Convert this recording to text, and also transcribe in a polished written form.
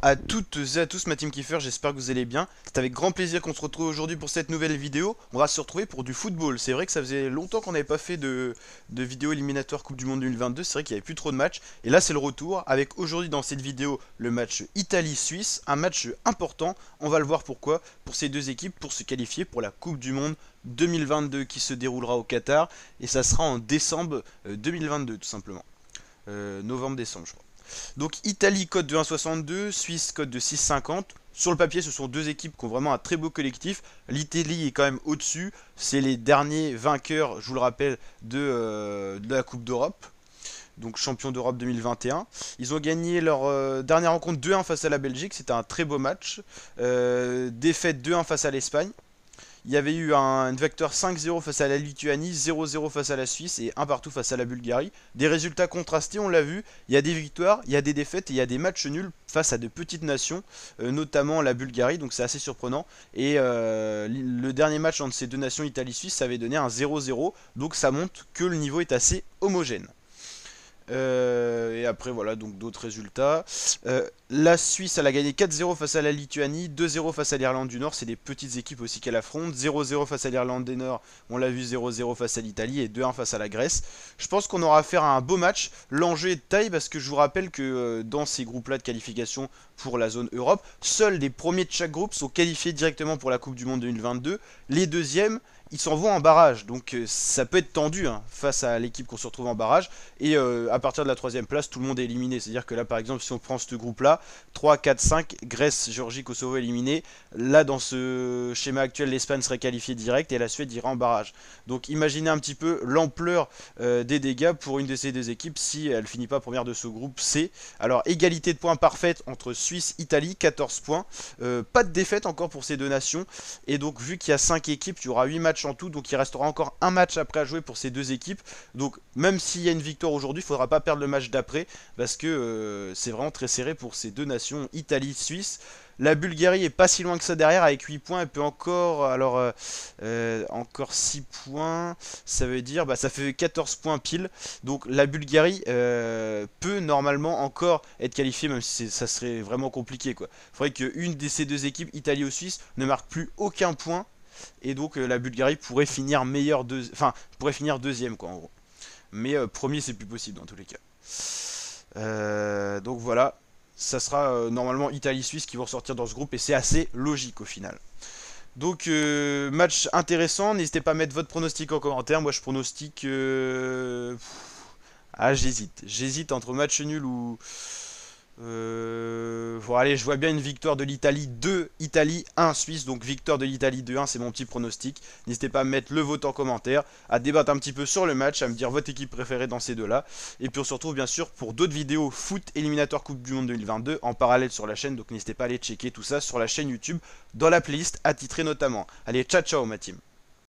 à toutes et à tous ma team Kiefer, j'espère que vous allez bien. C'est avec grand plaisir qu'on se retrouve aujourd'hui pour cette nouvelle vidéo. On va se retrouver pour du football. C'est vrai que ça faisait longtemps qu'on n'avait pas fait de vidéo éliminatoire Coupe du Monde 2022. C'est vrai qu'il n'y avait plus trop de matchs. Et là c'est le retour avec aujourd'hui dans cette vidéo le match Italie-Suisse. Un match important, on va le voir pourquoi, pour ces deux équipes pour se qualifier pour la Coupe du Monde 2022 qui se déroulera au Qatar. Et ça sera en décembre 2022 tout simplement. Novembre-décembre je crois. Donc Italie code de 1,62, Suisse code de 6,50. Sur le papier, ce sont deux équipes qui ont vraiment un très beau collectif. L'Italie est quand même au-dessus. C'est les derniers vainqueurs, je vous le rappelle, de la Coupe d'Europe. Donc champion d'Europe 2021. Ils ont gagné leur dernière rencontre 2-1 face à la Belgique. C'était un très beau match. Défaite 2-1 face à l'Espagne. Il y avait eu un vecteur 5-0 face à la Lituanie, 0-0 face à la Suisse et 1 partout face à la Bulgarie. Des résultats contrastés, on l'a vu. Il y a des victoires, il y a des défaites et il y a des matchs nuls face à de petites nations, notamment la Bulgarie, donc c'est assez surprenant. Et le dernier match entre ces deux nations, Italie-Suisse, ça avait donné un 0-0, donc ça montre que le niveau est assez homogène. Et après voilà donc d'autres résultats. La Suisse elle a gagné 4-0 face à la Lituanie, 2-0 face à l'Irlande du Nord, c'est des petites équipes aussi qu'elle affronte, 0-0 face à l'Irlande du Nord, on l'a vu 0-0 face à l'Italie et 2-1 face à la Grèce. Je pense qu'on aura affaire à un beau match, l'enjeu est de taille parce que je vous rappelle que dans ces groupes là de qualification pour la zone Europe, seuls les premiers de chaque groupe sont qualifiés directement pour la Coupe du Monde 2022, les deuxièmes ils s'en vont en barrage, donc ça peut être tendu hein, face à l'équipe qu'on se retrouve en barrage. Et à partir de la troisième place, tout le monde est éliminé. C'est-à-dire que là, par exemple, si on prend ce groupe-là, 3, 4, 5, Grèce, Géorgie, Kosovo éliminés. Là, dans ce schéma actuel, l'Espagne serait qualifiée direct et la Suède ira en barrage. Donc imaginez un petit peu l'ampleur des dégâts pour une de ces deux équipes si elle finit pas première de ce groupe C. Alors, égalité de points parfaite entre Suisse, Italie, 14 points. Pas de défaite encore pour ces deux nations. Et donc, vu qu'il y a 5 équipes, il y aura 8 matchs en tout, donc il restera encore un match après à jouer pour ces deux équipes. Donc même s'il y a une victoire aujourd'hui, il ne faudra pas perdre le match d'après parce que c'est vraiment très serré pour ces deux nations, Italie-Suisse. La Bulgarie est pas si loin que ça derrière avec 8 points, elle peut encore encore 6 points, ça veut dire ça fait 14 points pile. Donc la Bulgarie peut normalement encore être qualifiée même si ça serait vraiment compliqué quoi. Il faudrait qu'une de ces deux équipes, Italie ou Suisse, ne marque plus aucun point. Et donc la Bulgarie pourrait finir pourrait finir deuxième quoi en gros. Mais premier c'est plus possible dans tous les cas. Donc voilà, ça sera normalement Italie-Suisse qui vont ressortir dans ce groupe et c'est assez logique au final. Donc match intéressant, n'hésitez pas à mettre votre pronostic en commentaire. Moi je pronostique j'hésite entre match nul ou bon allez, je vois bien une victoire de l'Italie 2, Italie 1, Suisse. Donc victoire de l'Italie 2-1, c'est mon petit pronostic. N'hésitez pas à mettre le vote en commentaire, à débattre un petit peu sur le match, à me dire votre équipe préférée dans ces deux-là. Et puis on se retrouve bien sûr pour d'autres vidéos foot éliminatoire Coupe du Monde 2022 en parallèle sur la chaîne. Donc n'hésitez pas à aller checker tout ça sur la chaîne YouTube, dans la playlist attitrée notamment. Allez, ciao ciao ma team.